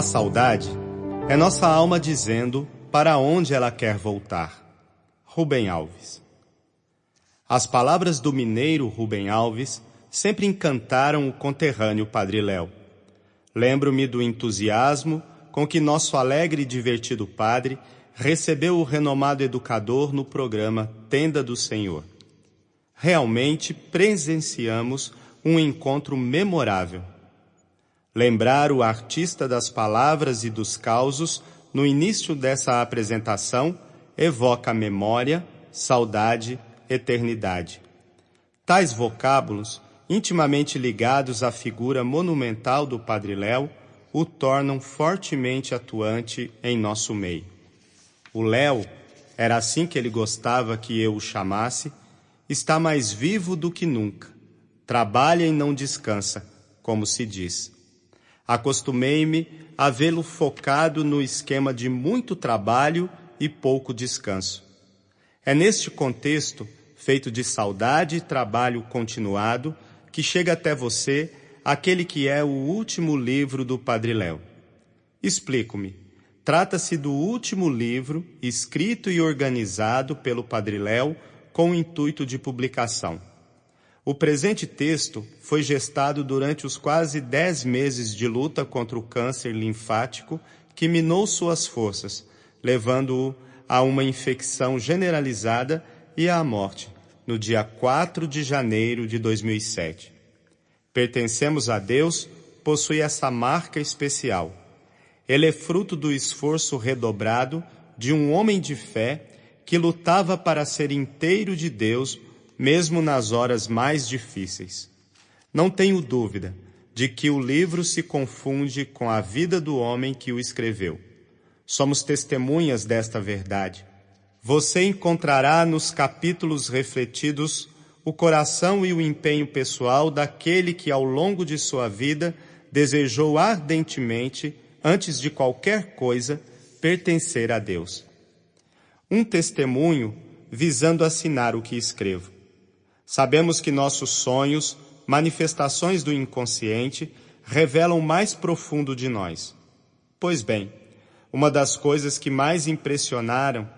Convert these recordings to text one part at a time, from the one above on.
A saudade é nossa alma dizendo para onde ela quer voltar. Rubem Alves. As palavras do mineiro Rubem Alves sempre encantaram o conterrâneo Padre Léo. Lembro-me do entusiasmo com que nosso alegre e divertido padre recebeu o renomado educador no programa Tenda do Senhor. Realmente presenciamos um encontro memorável. Lembrar o artista das palavras e dos causos no início dessa apresentação evoca memória, saudade, eternidade. Tais vocábulos, intimamente ligados à figura monumental do Padre Léo, o tornam fortemente atuante em nosso meio. O Léo, era assim que ele gostava que eu o chamasse, está mais vivo do que nunca. Trabalha e não descansa, como se diz. Acostumei-me a vê-lo focado no esquema de muito trabalho e pouco descanso. É neste contexto, feito de saudade e trabalho continuado, que chega até você aquele que é o último livro do Padre Léo. Explico-me. Trata-se do último livro escrito e organizado pelo Padre Léo com o intuito de publicação. O presente texto foi gestado durante os quase 10 meses de luta contra o câncer linfático que minou suas forças, levando-o a uma infecção generalizada e à morte, no dia 4 de janeiro de 2007. Pertencemos a Deus, possui essa marca especial. Ele é fruto do esforço redobrado de um homem de fé que lutava para ser inteiro de Deus, mesmo nas horas mais difíceis. Não tenho dúvida de que o livro se confunde com a vida do homem que o escreveu. Somos testemunhas desta verdade. Você encontrará nos capítulos refletidos o coração e o empenho pessoal daquele que ao longo de sua vida desejou ardentemente, antes de qualquer coisa, pertencer a Deus. Um testemunho visando assinar o que escrevo. Sabemos que nossos sonhos, manifestações do inconsciente, revelam o mais profundo de nós. Pois bem, uma das coisas que mais impressionaram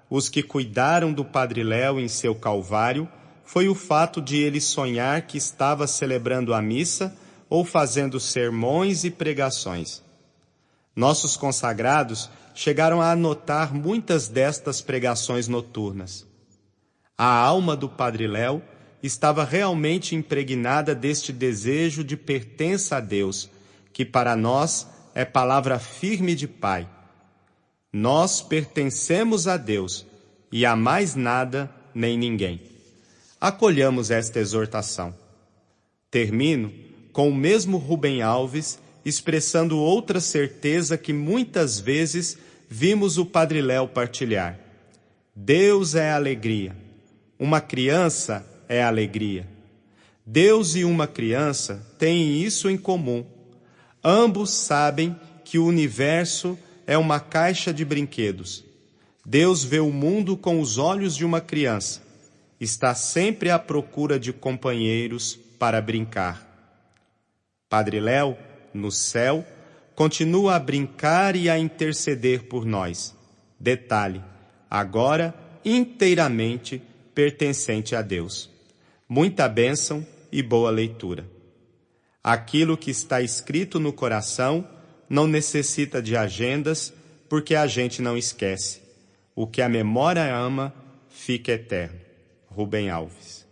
os que cuidaram do Padre Léo em seu Calvário foi o fato de ele sonhar que estava celebrando a missa ou fazendo sermões e pregações. Nossos consagrados chegaram a anotar muitas destas pregações noturnas. A alma do Padre Léo estava realmente impregnada deste desejo de pertença a Deus, que para nós é palavra firme de Pai. Nós pertencemos a Deus e a mais nada nem ninguém. Acolhamos esta exortação. Termino com o mesmo Rubem Alves expressando outra certeza que muitas vezes vimos o Padre Léo partilhar. Deus é alegria. Uma criança é alegria. Deus e uma criança têm isso em comum. Ambos sabem que o universo é uma caixa de brinquedos. Deus vê o mundo com os olhos de uma criança. Está sempre à procura de companheiros para brincar. Padre Léo, no céu, continua a brincar e a interceder por nós. Detalhe, agora inteiramente pertencente a Deus. Muita bênção e boa leitura. Aquilo que está escrito no coração não necessita de agendas, porque a gente não esquece. O que a memória ama, fica eterno. Rubem Alves.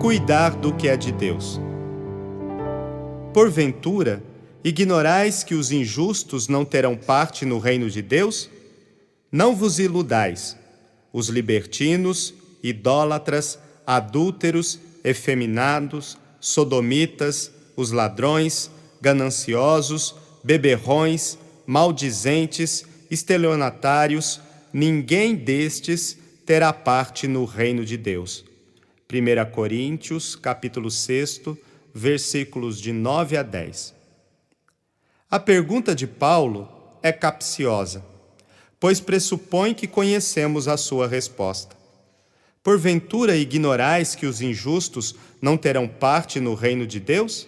Cuidar do que é de Deus. Porventura, ignorais que os injustos não terão parte no reino de Deus? Não vos iludais. Os libertinos, idólatras, adúlteros, efeminados, sodomitas, os ladrões, gananciosos, beberrões, maldizentes, estelionatários, ninguém destes terá parte no reino de Deus. 1 Coríntios, capítulo 6, versículos de 9 a 10. A pergunta de Paulo é capciosa, pois pressupõe que conhecemos a sua resposta. Porventura ignorais que os injustos não terão parte no reino de Deus?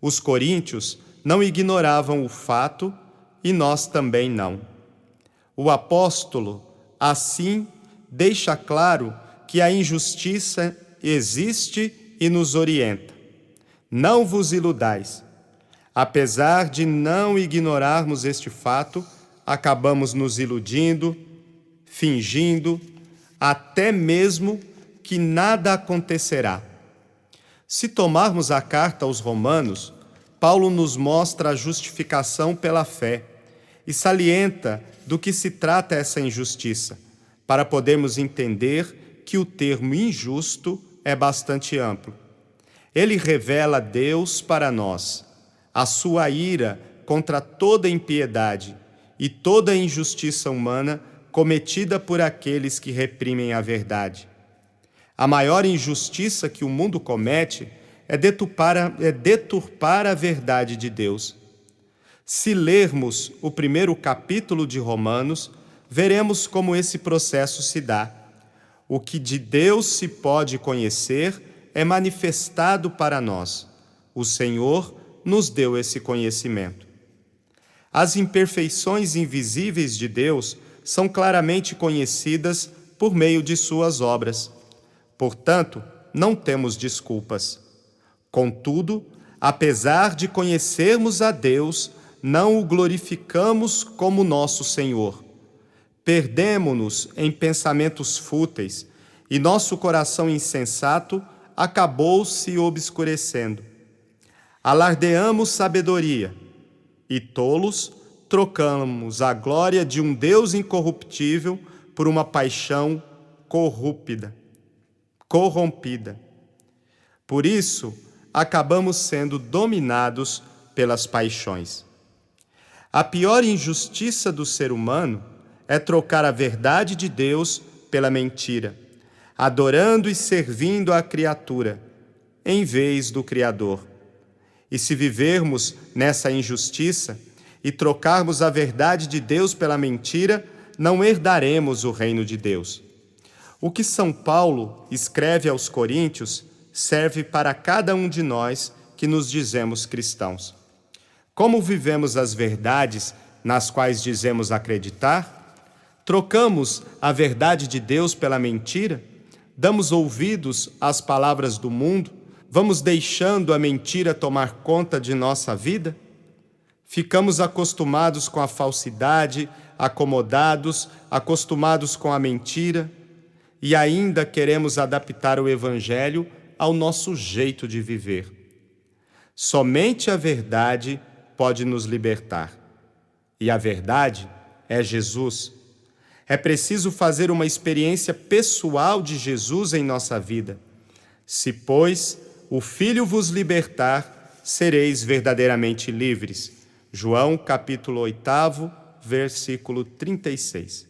Os coríntios não ignoravam o fato e nós também não. O apóstolo, assim, deixa claro que a injustiça existe e nos orienta. Não vos iludais. Apesar de não ignorarmos este fato, acabamos nos iludindo, fingindo, até mesmo que nada acontecerá. Se tomarmos a carta aos Romanos, Paulo nos mostra a justificação pela fé e salienta do que se trata essa injustiça, para podermos entender que o termo injusto é bastante amplo. Ele revela Deus para nós, a sua ira contra toda impiedade e toda injustiça humana cometida por aqueles que reprimem a verdade. A maior injustiça que o mundo comete é deturpar a verdade de Deus. Se lermos o primeiro capítulo de Romanos, veremos como esse processo se dá. O que de Deus se pode conhecer é manifestado para nós. O Senhor nos deu esse conhecimento. As imperfeições invisíveis de Deus são claramente conhecidas por meio de suas obras. Portanto, não temos desculpas. Contudo, apesar de conhecermos a Deus, não o glorificamos como nosso Senhor. Perdemo-nos em pensamentos fúteis e nosso coração insensato acabou se obscurecendo. Alardeamos sabedoria e tolos trocamos a glória de um Deus incorruptível por uma paixão corrompida. Por isso, acabamos sendo dominados pelas paixões. A pior injustiça do ser humano é trocar a verdade de Deus pela mentira, adorando e servindo a criatura, em vez do Criador. E se vivermos nessa injustiça e trocarmos a verdade de Deus pela mentira, não herdaremos o reino de Deus. O que São Paulo escreve aos Coríntios serve para cada um de nós que nos dizemos cristãos. Como vivemos as verdades nas quais dizemos acreditar? Trocamos a verdade de Deus pela mentira? Damos ouvidos às palavras do mundo? Vamos deixando a mentira tomar conta de nossa vida? Ficamos acostumados com a falsidade, acostumados com a mentira, e ainda queremos adaptar o Evangelho ao nosso jeito de viver. Somente a verdade pode nos libertar. E a verdade é Jesus. É preciso fazer uma experiência pessoal de Jesus em nossa vida. Se, pois, o Filho vos libertar, sereis verdadeiramente livres. João, capítulo 8, versículo 36.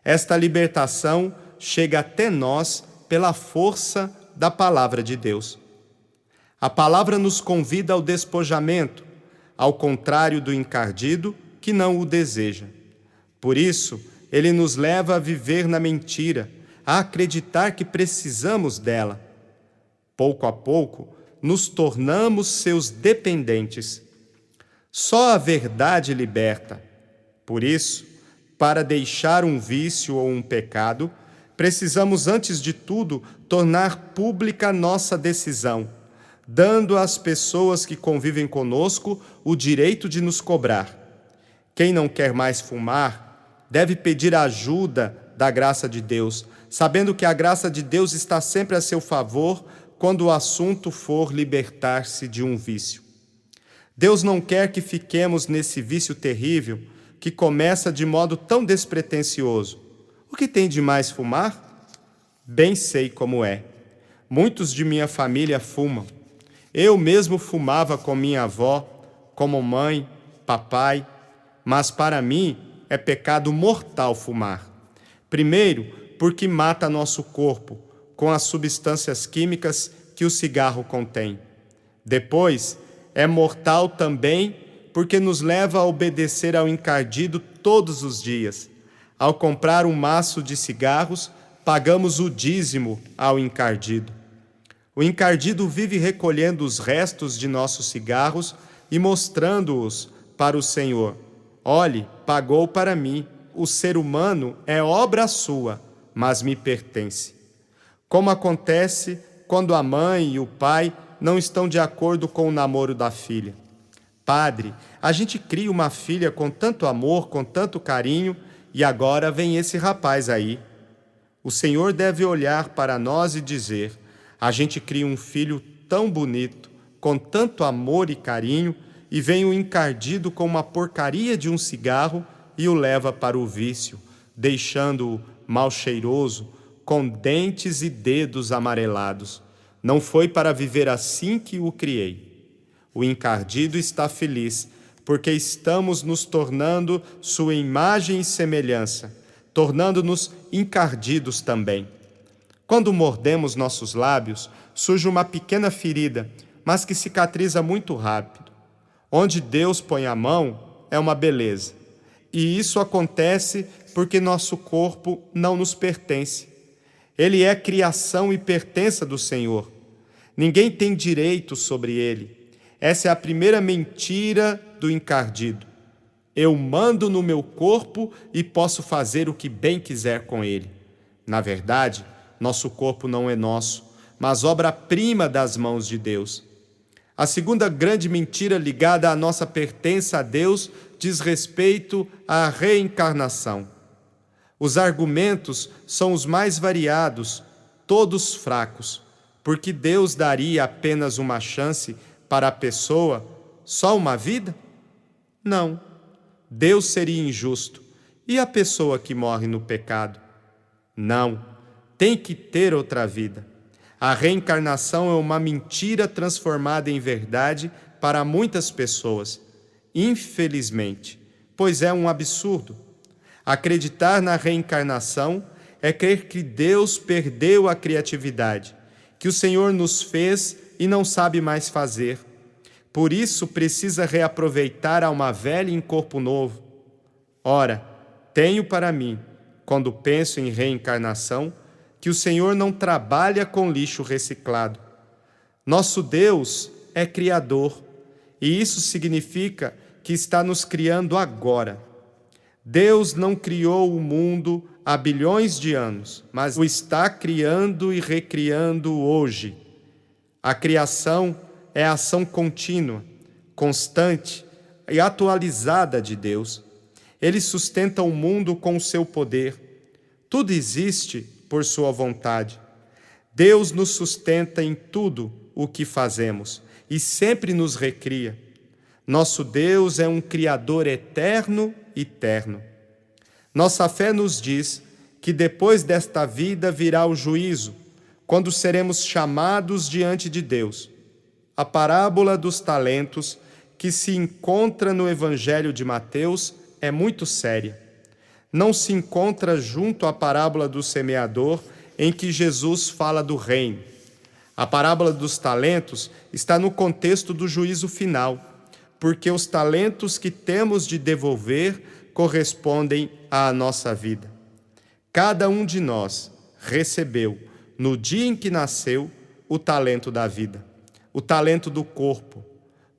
Esta libertação chega até nós pela força da palavra de Deus. A palavra nos convida ao despojamento, ao contrário do encardido que não o deseja. Por isso, ele nos leva a viver na mentira, a acreditar que precisamos dela. Pouco a pouco, nos tornamos seus dependentes. Só a verdade liberta. Por isso, para deixar um vício ou um pecado, precisamos, antes de tudo, tornar pública nossa decisão, dando às pessoas que convivem conosco o direito de nos cobrar. Quem não quer mais fumar, deve pedir a ajuda da graça de Deus, sabendo que a graça de Deus está sempre a seu favor quando o assunto for libertar-se de um vício. Deus não quer que fiquemos nesse vício terrível que começa de modo tão despretensioso. O que tem de mais fumar? Bem sei como é. Muitos de minha família fumam. Eu mesmo fumava com minha avó, como mãe, papai, mas para mim é pecado mortal fumar. Primeiro, porque mata nosso corpo com as substâncias químicas que o cigarro contém. Depois, é mortal também porque nos leva a obedecer ao encardido todos os dias. Ao comprar um maço de cigarros, pagamos o dízimo ao encardido. O encardido vive recolhendo os restos de nossos cigarros e mostrando-os para o Senhor. Olhe, pagou para mim. O ser humano é obra sua, mas me pertence. Como acontece quando a mãe e o pai não estão de acordo com o namoro da filha. Padre, a gente cria uma filha com tanto amor, com tanto carinho, e agora vem esse rapaz aí. O Senhor deve olhar para nós e dizer: a gente cria um filho tão bonito, com tanto amor e carinho, e vem o encardido com uma porcaria de um cigarro e o leva para o vício, deixando-o mal cheiroso, com dentes e dedos amarelados. Não foi para viver assim que o criei. O encardido está feliz, porque estamos nos tornando sua imagem e semelhança, tornando-nos encardidos também. Quando mordemos nossos lábios, surge uma pequena ferida, mas que cicatriza muito rápido. Onde Deus põe a mão é uma beleza. E isso acontece porque nosso corpo não nos pertence. Ele é criação e pertença do Senhor. Ninguém tem direito sobre ele. Essa é a primeira mentira do encardido. Eu mando no meu corpo e posso fazer o que bem quiser com ele. Na verdade, nosso corpo não é nosso, mas obra-prima das mãos de Deus. A segunda grande mentira ligada à nossa pertença a Deus diz respeito à reencarnação. Os argumentos são os mais variados, todos fracos, porque Deus daria apenas uma chance para a pessoa, só uma vida? Não. Deus seria injusto. E a pessoa que morre no pecado? Não. Tem que ter outra vida. A reencarnação é uma mentira transformada em verdade para muitas pessoas, infelizmente, pois é um absurdo. Acreditar na reencarnação é crer que Deus perdeu a criatividade, que o Senhor nos fez e não sabe mais fazer. Por isso precisa reaproveitar a alma velha em corpo novo. Ora, tenho para mim, quando penso em reencarnação, que o Senhor não trabalha com lixo reciclado. Nosso Deus é criador, e isso significa que está nos criando agora. Deus não criou o mundo há bilhões de anos, mas o está criando e recriando hoje. A criação é a ação contínua, constante e atualizada de Deus. Ele sustenta o mundo com o seu poder. Tudo existe por sua vontade. Deus nos sustenta em tudo o que fazemos e sempre nos recria. Nosso Deus é um Criador eterno e terno. Nossa fé nos diz que depois desta vida virá o juízo, quando seremos chamados diante de Deus. A parábola dos talentos, que se encontra no Evangelho de Mateus, é muito séria. Não se encontra junto à parábola do semeador, em que Jesus fala do reino. A parábola dos talentos está no contexto do juízo final, porque os talentos que temos de devolver correspondem à nossa vida. Cada um de nós recebeu, no dia em que nasceu, o talento da vida, o talento do corpo.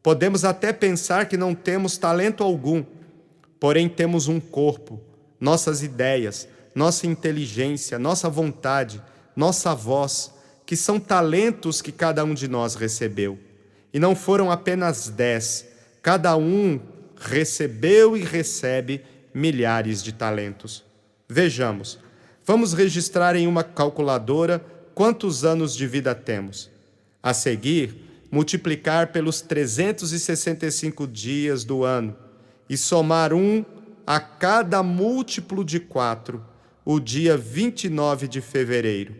Podemos até pensar que não temos talento algum, porém temos um corpo, nossas ideias, nossa inteligência, nossa vontade, nossa voz, que são talentos que cada um de nós recebeu. E não foram apenas 10, cada um recebeu e recebe milhares de talentos. Vejamos, vamos registrar em uma calculadora quantos anos de vida temos. A seguir, multiplicar pelos 365 dias do ano e somar um a cada múltiplo de 4, o dia 29 de fevereiro.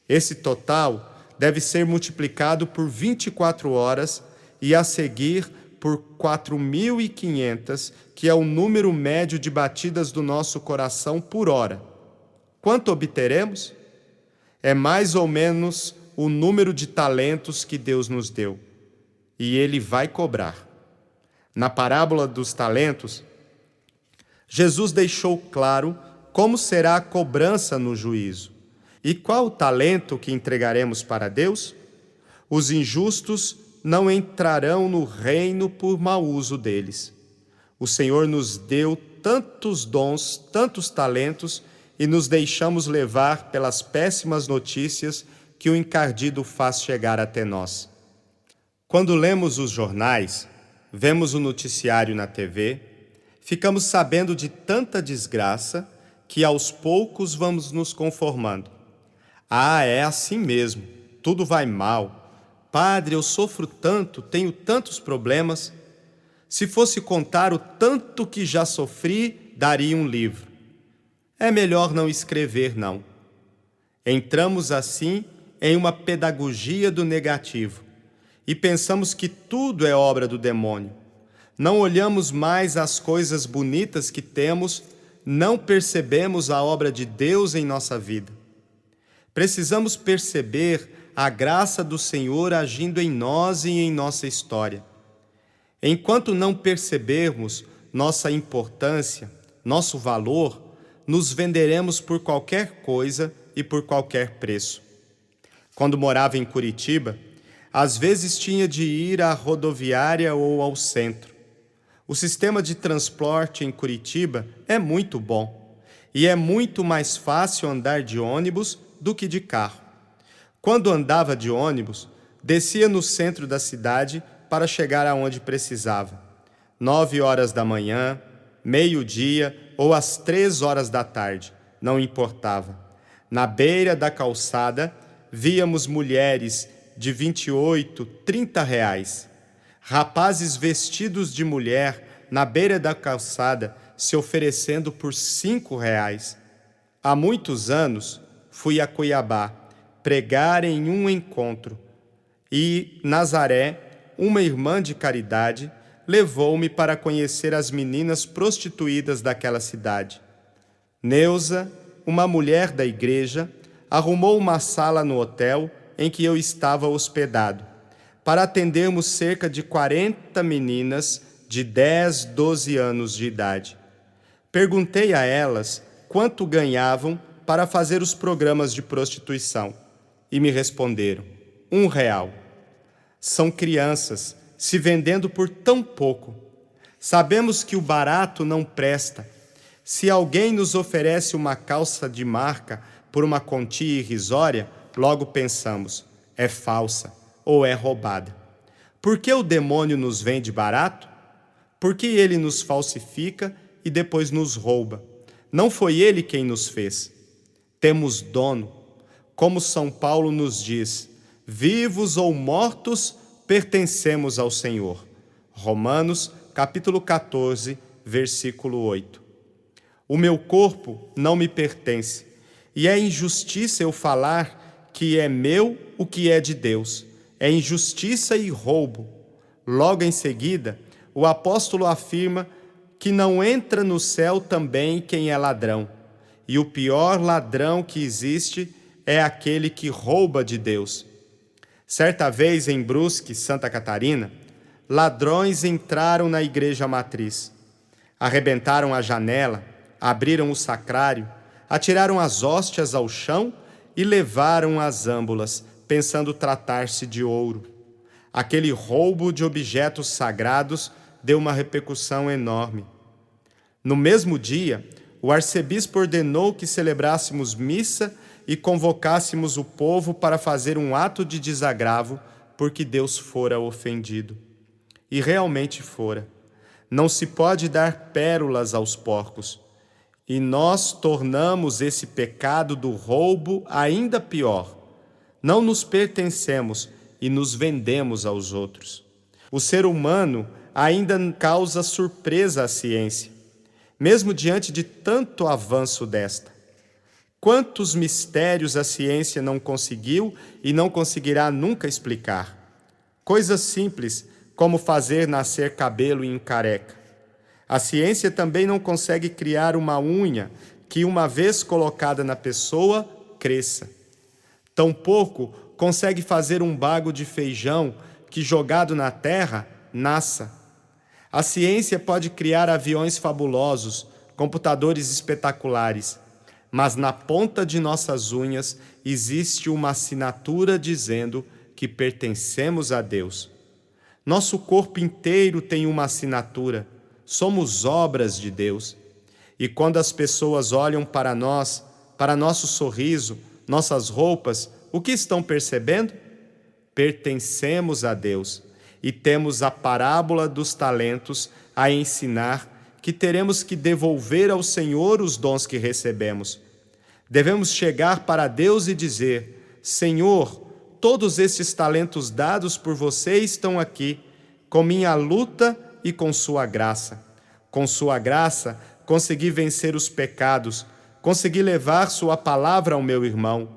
Esse total deve ser multiplicado por 24 horas e a seguir por 4.500, que é o número médio de batidas do nosso coração por hora. Quanto obteremos? É mais ou menos o número de talentos que Deus nos deu. E Ele vai cobrar. Na parábola dos talentos, Jesus deixou claro como será a cobrança no juízo? E qual o talento que entregaremos para Deus? Os injustos não entrarão no reino por mau uso deles. O Senhor nos deu tantos dons, tantos talentos, e nos deixamos levar pelas péssimas notícias que o encardido faz chegar até nós. Quando lemos os jornais, vemos o noticiário na TV, ficamos sabendo de tanta desgraça que aos poucos vamos nos conformando. Ah, é assim mesmo, tudo vai mal. Padre, eu sofro tanto, tenho tantos problemas. Se fosse contar o tanto que já sofri, daria um livro. É melhor não escrever, não. Entramos assim em uma pedagogia do negativo e pensamos que tudo é obra do demônio. Não olhamos mais as coisas bonitas que temos, não percebemos a obra de Deus em nossa vida. Precisamos perceber a graça do Senhor agindo em nós e em nossa história. Enquanto não percebermos nossa importância, nosso valor, nos venderemos por qualquer coisa e por qualquer preço. Quando morava em Curitiba, às vezes tinha de ir à rodoviária ou ao centro. O sistema de transporte em Curitiba é muito bom e é muito mais fácil andar de ônibus do que de carro. Quando andava de ônibus, descia no centro da cidade para chegar aonde precisava. 9 horas da manhã, meio-dia ou às 3 horas da tarde, não importava. Na beira da calçada, víamos mulheres de 28, 30 reais. Rapazes vestidos de mulher na beira da calçada se oferecendo por 5 reais. Há muitos anos fui a Cuiabá pregar em um encontro e Nazaré, uma irmã de caridade, levou-me para conhecer as meninas prostituídas daquela cidade. Neuza, uma mulher da igreja, arrumou uma sala no hotel em que eu estava hospedado, para atendermos cerca de 40 meninas de 10, 12 anos de idade. Perguntei a elas quanto ganhavam para fazer os programas de prostituição e me responderam: R$1. São crianças se vendendo por tão pouco. Sabemos que o barato não presta. Se alguém nos oferece uma calça de marca por uma quantia irrisória, logo pensamos, é falsa ou é roubada. Por que o demônio nos vende barato? Por que ele nos falsifica e depois nos rouba? Não foi ele quem nos fez. Temos dono. Como São Paulo nos diz, vivos ou mortos, pertencemos ao Senhor. Romanos, capítulo 14, versículo 8. O meu corpo não me pertence, e é injustiça eu falar que é meu o que é de Deus. É injustiça e roubo. Logo em seguida, o apóstolo afirma que não entra no céu também quem é ladrão. E o pior ladrão que existe é aquele que rouba de Deus. Certa vez, em Brusque, Santa Catarina, ladrões entraram na igreja matriz. Arrebentaram a janela, abriram o sacrário, atiraram as hóstias ao chão e levaram as âmbulas, pensando tratar-se de ouro. Aquele roubo de objetos sagrados deu uma repercussão enorme. No mesmo dia, o arcebispo ordenou que celebrássemos missa e convocássemos o povo para fazer um ato de desagravo, porque Deus fora ofendido. E realmente fora. Não se pode dar pérolas aos porcos. E nós tornamos esse pecado do roubo ainda pior. Não nos pertencemos e nos vendemos aos outros. O ser humano ainda causa surpresa à ciência, mesmo diante de tanto avanço desta. Quantos mistérios a ciência não conseguiu e não conseguirá nunca explicar? Coisas simples, como fazer nascer cabelo em careca. A ciência também não consegue criar uma unha que, uma vez colocada na pessoa, cresça. Tampouco consegue fazer um bago de feijão que, jogado na terra, nasça. A ciência pode criar aviões fabulosos, computadores espetaculares, mas na ponta de nossas unhas existe uma assinatura dizendo que pertencemos a Deus. Nosso corpo inteiro tem uma assinatura, somos obras de Deus. E quando as pessoas olham para nós, para nosso sorriso, nossas roupas, o que estão percebendo? Pertencemos a Deus e temos a parábola dos talentos a ensinar que teremos que devolver ao Senhor os dons que recebemos. Devemos chegar para Deus e dizer: Senhor, todos estes talentos dados por você estão aqui, com minha luta e com sua graça. Com sua graça, consegui vencer os pecados, consegui levar sua palavra ao meu irmão.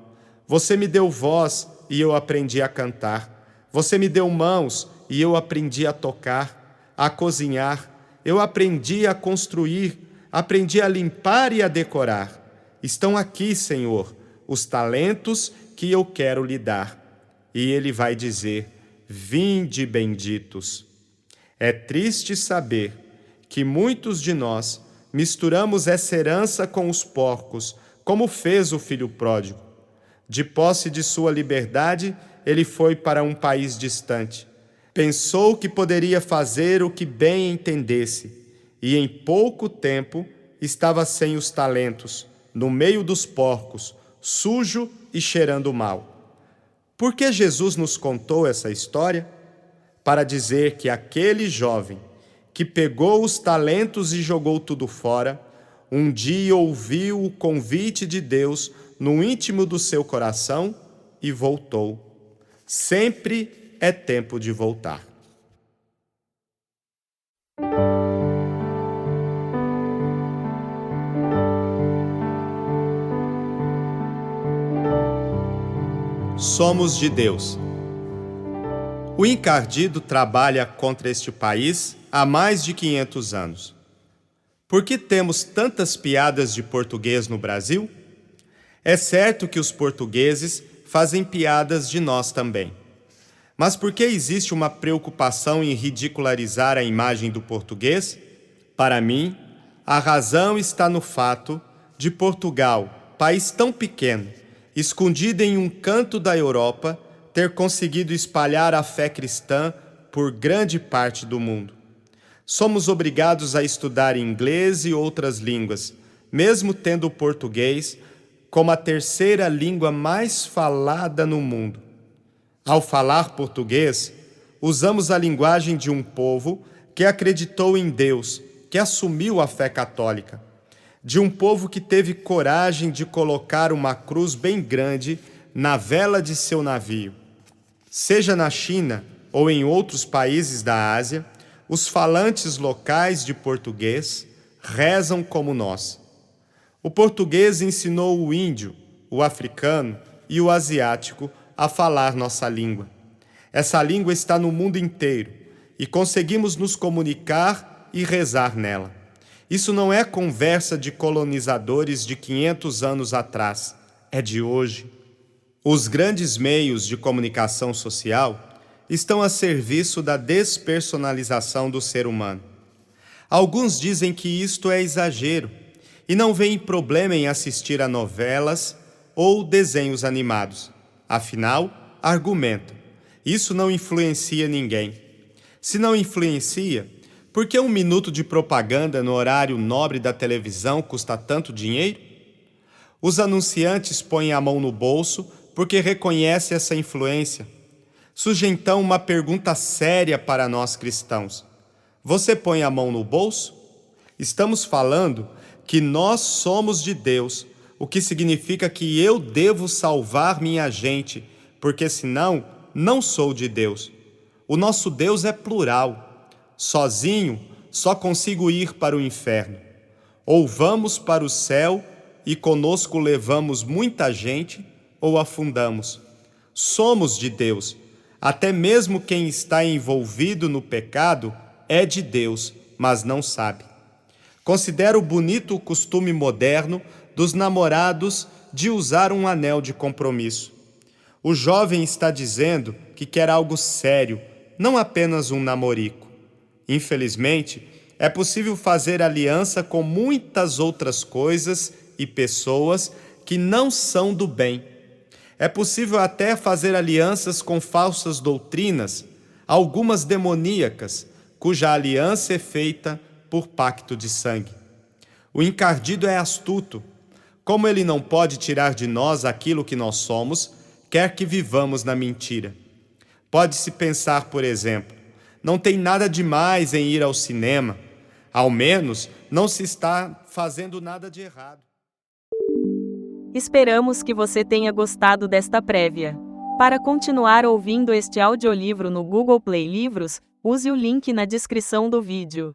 Você me deu voz e eu aprendi a cantar. Você me deu mãos e eu aprendi a tocar, a cozinhar. Eu aprendi a construir, aprendi a limpar e a decorar. Estão aqui, Senhor, os talentos que eu quero lhe dar. E ele vai dizer: vinde benditos. É triste saber que muitos de nós misturamos essa herança com os porcos, como fez o filho pródigo. De posse de sua liberdade, ele foi para um país distante. Pensou que poderia fazer o que bem entendesse, e em pouco tempo estava sem os talentos, no meio dos porcos, sujo e cheirando mal. Por que Jesus nos contou essa história? Para dizer que aquele jovem que pegou os talentos e jogou tudo fora, um dia ouviu o convite de Deus no íntimo do seu coração e voltou. Sempre é tempo de voltar. Somos de Deus. O encardido trabalha contra este país há mais de 500 anos. Por que temos tantas piadas de português no Brasil? É certo que os portugueses fazem piadas de nós também. Mas por que existe uma preocupação em ridicularizar a imagem do português? Para mim, a razão está no fato de Portugal, país tão pequeno, escondido em um canto da Europa, ter conseguido espalhar a fé cristã por grande parte do mundo. Somos obrigados a estudar inglês e outras línguas, mesmo tendo o português como a terceira língua mais falada no mundo. Ao falar português, usamos a linguagem de um povo que acreditou em Deus, que assumiu a fé católica, de um povo que teve coragem de colocar uma cruz bem grande na vela de seu navio. Seja na China ou em outros países da Ásia, os falantes locais de português rezam como nós. O português ensinou o índio, o africano e o asiático a falar nossa língua. Essa língua está no mundo inteiro e conseguimos nos comunicar e rezar nela. Isso não é conversa de colonizadores de 500 anos atrás, é de hoje. Os grandes meios de comunicação social estão a serviço da despersonalização do ser humano. Alguns dizem que isto é exagero e não veem problema em assistir a novelas ou desenhos animados. Afinal, argumentam, isso não influencia ninguém. Se não influencia, por que 1 minuto de propaganda no horário nobre da televisão custa tanto dinheiro? Os anunciantes põem a mão no bolso porque reconhecem essa influência. Surge então uma pergunta séria para nós cristãos. Você põe a mão no bolso? Estamos falando que nós somos de Deus, o que significa que eu devo salvar minha gente, porque senão não sou de Deus. O nosso Deus é plural. Sozinho só consigo ir para o inferno. Ou vamos para o céu e conosco levamos muita gente, ou afundamos. Somos de Deus. Até mesmo quem está envolvido no pecado é de Deus, mas não sabe. Considero bonito o costume moderno dos namorados de usar um anel de compromisso. O jovem está dizendo que quer algo sério, não apenas um namorico. Infelizmente, é possível fazer aliança com muitas outras coisas e pessoas que não são do bem. É possível até fazer alianças com falsas doutrinas, algumas demoníacas, cuja aliança é feita por pacto de sangue. O encardido é astuto. Como ele não pode tirar de nós aquilo que nós somos, quer que vivamos na mentira. Pode-se pensar, por exemplo, não tem nada demais em ir ao cinema. Ao menos, não se está fazendo nada de errado. Esperamos que você tenha gostado desta prévia. Para continuar ouvindo este audiolivro no Google Play Livros, use o link na descrição do vídeo.